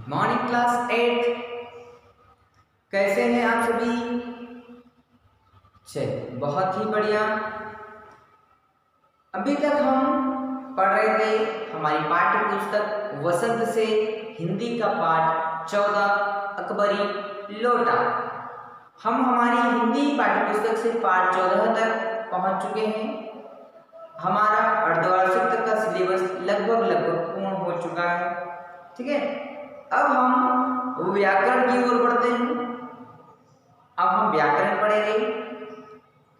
Morning class 8। कैसे हैं आप सभी? चलिए बहुत ही बढ़िया। अभी तक हम पढ़ रहे थे हमारी पाठ्य पुस्तक वसंत से हिंदी का पाठ 14 अकबरी लोटा। हम हमारी हिंदी पाठ्य पुस्तक से पाठ 14 तक पहुंच चुके हैं। हमारा अर्धवार्षिक तक का सिलेबस लगभग पूर्ण हो चुका है। ठीक है, अब हम व्याकरण की ओर बढ़ते हैं। अब हम व्याकरण पढ़ेंगे।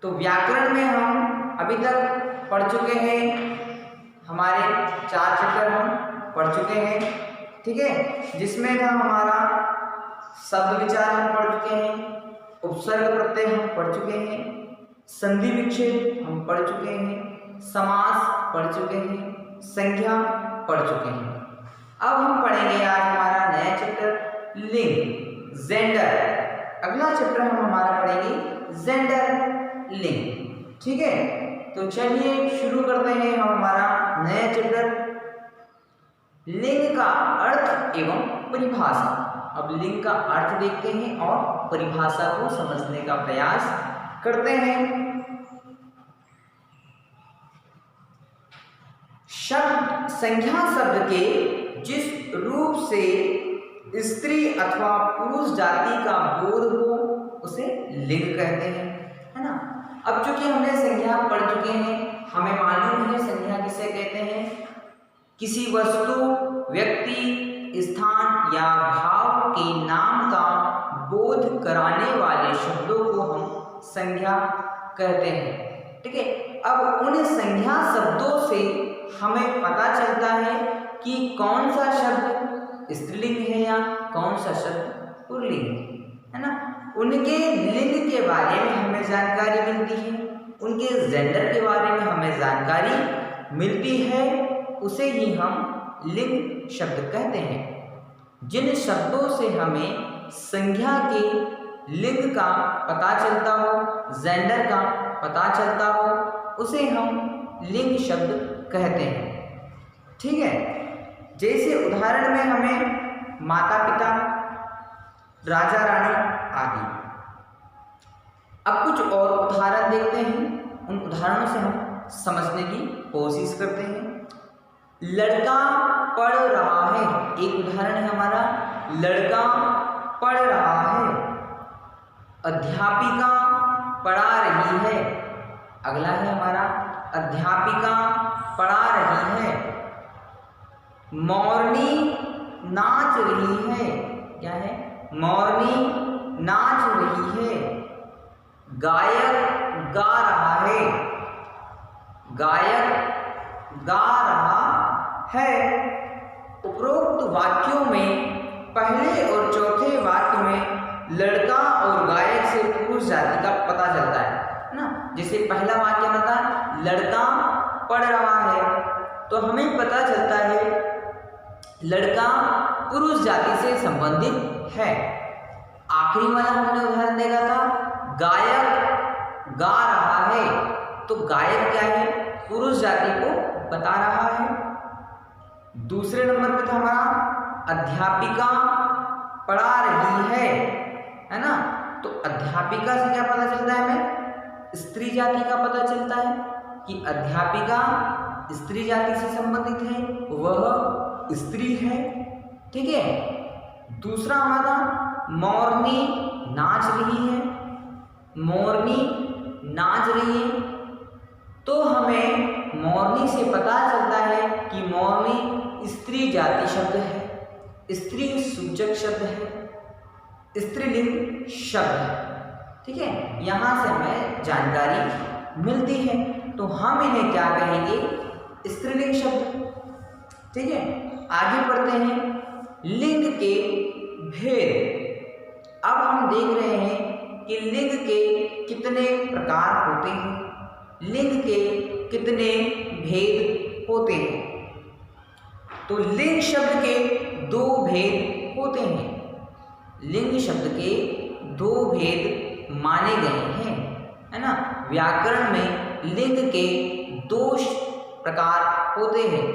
तो व्याकरण में हम अभी तक पढ़ चुके हैं, हमारे 4 चैप्टर हम पढ़ चुके हैं। ठीक है, जिसमें था हमारा शब्द विचार हम पढ़ चुके हैं, उपसर्ग प्रत्यय हम पढ़ चुके हैं, संधि विच्छेद हम पढ़ चुके हैं, समास पढ़ चुके हैं, संज्ञा पढ़ चुके हैं। अब हम पढ़ेंगे आज हमारा नया चैप्टर लिंग, जेंडर। अगला चैप्टर हम हमारा पढ़ेंगे जेंडर लिंग। ठीक है, तो चलिए शुरू करते हैं हम हमारा नया चैप्टर लिंग का अर्थ एवं परिभाषा। अब लिंग का अर्थ देखते हैं और परिभाषा को समझने का प्रयास करते हैं। शब्द संज्ञा शब्द के जिस रूप से स्त्री अथवा पुरुष जाति का बोध हो उसे लिंग कहते हैं, है ना। अब चूंकि हमने संज्ञा पढ़ चुके हैं, हमें मालूम है संज्ञा किसे कहते हैं। किसी वस्तु, व्यक्ति, स्थान या भाव के नाम का बोध कराने वाले शब्दों को हम संज्ञा कहते हैं। ठीक है, अब उन संज्ञा शब्दों से हमें पता चलता है कि कौन सा शब्द स्त्रीलिंग है या कौन सा शब्द पुल्लिंग है ना। उनके लिंग के बारे में हमें जानकारी मिलती है, उनके जेंडर के बारे में हमें जानकारी मिलती है, उसे ही हम लिंग शब्द कहते हैं। जिन शब्दों से हमें संज्ञा के लिंग का पता चलता हो, जेंडर का पता चलता हो, उसे हम लिंग शब्द कहते हैं। ठीक है, जैसे उदाहरण में हमें माता पिता, राजा रानी आदि। अब कुछ और उदाहरण देखते हैं, उन उदाहरणों से हम समझने की कोशिश करते हैं। लड़का पढ़ रहा है, एक उदाहरण है हमारा, लड़का पढ़ रहा है। अध्यापिका पढ़ा रही है, अगला है हमारा अध्यापिका पढ़ा रही है। मोरनी नाच रही है, क्या है, मोरनी नाच रही है। गायक गा रहा है, गायक गा रहा है। उपरोक्त वाक्यों में पहले और चौथे वाक्य में लड़का और गायक से पुरुष जाति का पता चलता है ना। जैसे पहला वाक्य में था लड़का पढ़ रहा है, तो हमें पता चलता है लड़का पुरुष जाति से संबंधित है। आखिरी वाला हमने उदाहरण देखा था गायक गा रहा है, तो गायक क्या है, पुरुष जाति को बता रहा है। दूसरे नंबर पे था हमारा अध्यापिका पढ़ा रही है ना। तो अध्यापिका से क्या पता चलता है हमें, स्त्री जाति का पता चलता है कि अध्यापिका स्त्री जाति से संबंधित है, वह स्त्री है। ठीक है, दूसरा हमारा मोरनी नाच रही है, मोरनी नाच रही है, तो हमें मोरनी से पता चलता है कि मोरनी स्त्री जाति शब्द है, स्त्री सूचक शब्द है, स्त्रीलिंग शब्द है। ठीक है, यहाँ से हमें जानकारी मिलती है, तो हम इन्हें क्या कहेंगे, स्त्रीलिंग शब्द। ठीक है, आगे बढ़ते हैं लिंग के भेद। अब हम देख रहे हैं कि लिंग के कितने प्रकार होते हैं, लिंग के कितने भेद होते हैं। तो लिंग शब्द के 2 भेद होते हैं, लिंग शब्द के 2 भेद माने गए हैं, है ना। व्याकरण में लिंग के 2 प्रकार होते हैं,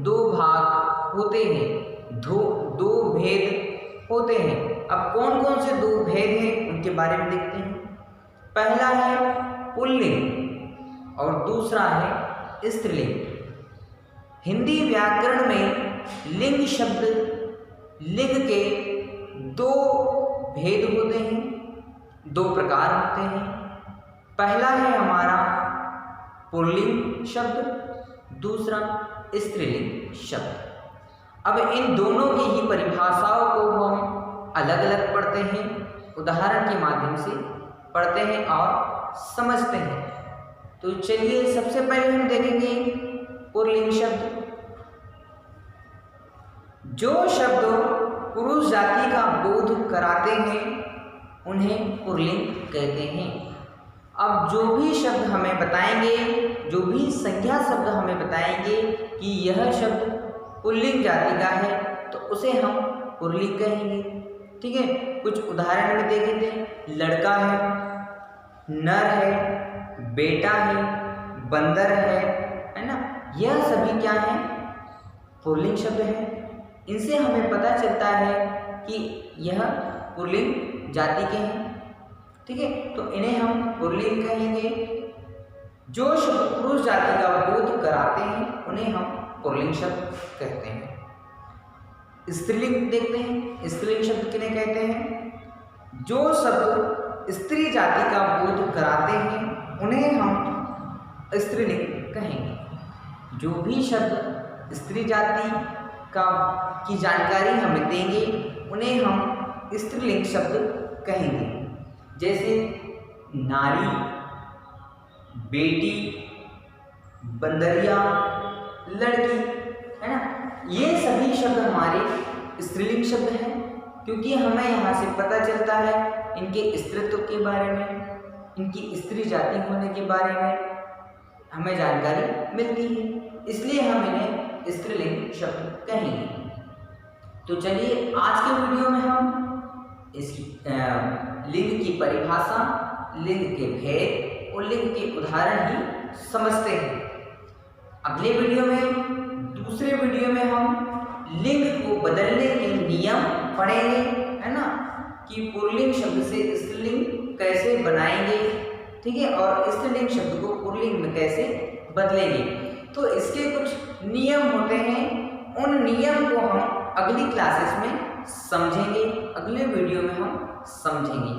2 भाग होते हैं, 2 भेद होते हैं। अब कौन कौन से दो भेद हैं उनके बारे में देखते हैं। पहला है पुल्लिंग और दूसरा है स्त्रीलिंग। हिंदी व्याकरण में लिंग शब्द लिंग के दो भेद होते हैं, दो प्रकार होते हैं। पहला है हमारा पुल्लिंग शब्द, दूसरा स्त्रीलिंग शब्द। अब इन दोनों की ही परिभाषाओं को हम अलग अलग पढ़ते हैं, उदाहरण के माध्यम से पढ़ते हैं और समझते हैं। तो चलिए सबसे पहले हम देखेंगे पुल्लिंग शब्द। जो शब्द पुरुष जाति का बोध कराते हैं उन्हें पुल्लिंग कहते हैं। अब जो भी शब्द हमें बताएंगे, जो भी संज्ञा शब्द हमें बताएंगे कि यह शब्द पुल्लिंग जाति का है तो उसे हम पुल्लिंग कहेंगे। ठीक है, कुछ उदाहरण में देखेंगे। लड़का है, नर है, बेटा है, बंदर है ना, यह सभी क्या है? पुल्लिंग शब्द है। इनसे हमें पता चलता है कि यह पुल्लिंग जाति के हैं। ठीक है, तो इन्हें हम पुल्लिंग कहेंगे। जो शब्द पुरुष जाति का बोध कराते हैं उन्हें हम पुल्लिंग शब्द कहते हैं। स्त्रीलिंग देखते हैं। स्त्रीलिंग शब्द किन्हें कहते हैं? जो शब्द स्त्री जाति का बोध कराते हैं उन्हें हम स्त्रीलिंग कहेंगे। जो भी शब्द स्त्री जाति की जानकारी हमें देंगे उन्हें हम स्त्रीलिंग शब्द कहेंगे। जैसे नारी, बेटी, बंदरिया, लड़की, है ना, ये सभी शब्द हमारे स्त्रीलिंग शब्द हैं, क्योंकि हमें यहाँ से पता चलता है इनके स्त्रीत्व के बारे में, इनकी स्त्री जाति होने के बारे में हमें जानकारी मिलती है, इसलिए हम इन्हें स्त्रीलिंग शब्द कहेंगे। तो चलिए आज के वीडियो में हम इस लिंग की परिभाषा, लिंग के भेद और लिंग के उदाहरण ही समझते हैं। अगले वीडियो में, दूसरे वीडियो में हम लिंग को बदलने के नियम पढ़ेंगे, है ना, कि पुल्लिंग शब्द से स्त्रीलिंग कैसे बनाएंगे। ठीक है, और स्त्रीलिंग शब्द को पुल्लिंग में कैसे बदलेंगे। तो इसके कुछ नियम होते हैं, उन नियम को हम अगली क्लासेस में समझेंगे, अगले वीडियो में हम समझेंगे।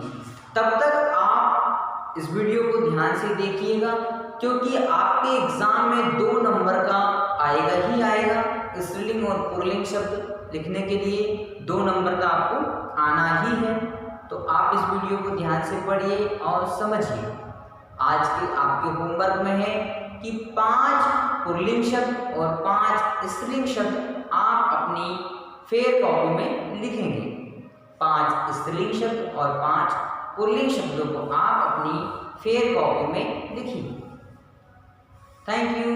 तब तक आप इस वीडियो को ध्यान से देखिएगा, क्योंकि आपके एग्जाम में 2 नंबर का आएगा ही आएगा। स्त्रीलिंग और पुल्लिंग शब्द लिखने के लिए 2 नंबर का आपको आना ही है। तो आप इस वीडियो को ध्यान से पढ़िए और समझिए। आज के आपके होमवर्क में है कि 5 पुल्लिंग शब्द और 5 स्त्रीलिंग शब्द आप अपनी फेयर कॉपी में लिखेंगे। 5 स्त्रीलिंग शब्द और 5 पुल्लिंग शब्दों को आप अपनी फेयर कॉपी में लिखिए। Thank you.